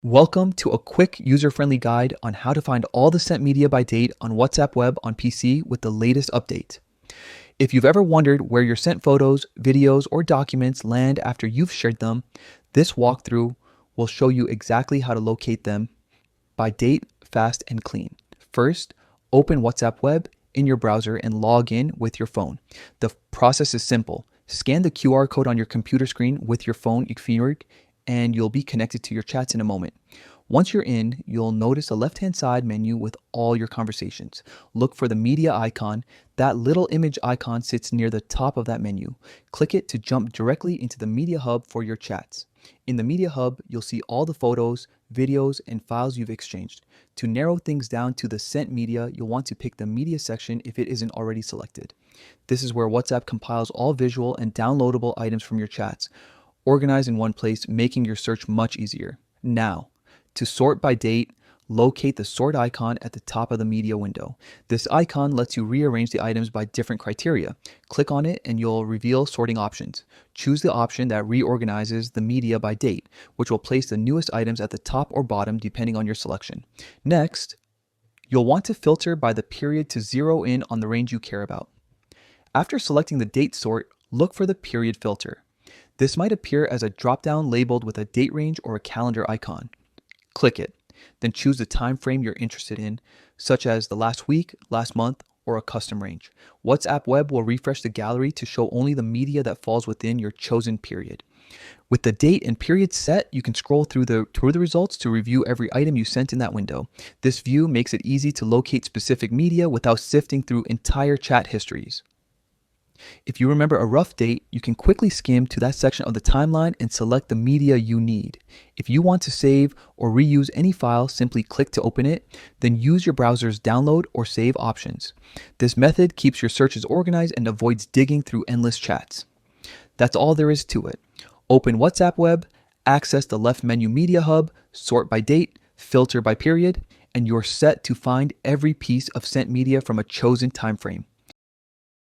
Welcome to a quick user-friendly guide on how to find all the sent media by date on WhatsApp Web on PC with the latest update. If you've ever wondered where your sent photos, videos, or documents land after you've shared them, this walkthrough will show you exactly how to locate them by date, fast, and clean. First, open WhatsApp Web in your browser and log in with your phone. The process is simple. Scan the QR code on your computer screen with your phone configured and you'll be connected to your chats in a moment. Once you're in, you'll notice a left-hand side menu with all your conversations. Look for the media icon. That little image icon sits near the top of that menu. Click it to jump directly into the media hub for your chats. In the media hub, you'll see all the photos, videos, and files you've exchanged. To narrow things down to the sent media, you'll want to pick the media section if it isn't already selected. This is where WhatsApp compiles all visual and downloadable items from your chats, organized in one place, making your search much easier. Now, to sort by date, locate the sort icon at the top of the media window. This icon lets you rearrange the items by different criteria. Click on it and you'll reveal sorting options. Choose the option that reorganizes the media by date, which will place the newest items at the top or bottom depending on your selection. Next, you'll want to filter by the period to zero in on the range you care about. After selecting the date sort, look for the period filter. This might appear as a drop-down labeled with a date range or a calendar icon. Click it, then choose the time frame you're interested in, such as the last week, last month, or a custom range. WhatsApp Web will refresh the gallery to show only the media that falls within your chosen period. With the date and period set, you can scroll through the results to review every item you sent in that window. This view makes it easy to locate specific media without sifting through entire chat histories. If you remember a rough date, you can quickly skim to that section of the timeline and select the media you need. If you want to save or reuse any file, simply click to open it, then use your browser's download or save options. This method keeps your searches organized and avoids digging through endless chats. That's all there is to it. Open WhatsApp Web, access the left menu media hub, sort by date, filter by period, and you're set to find every piece of sent media from a chosen time frame.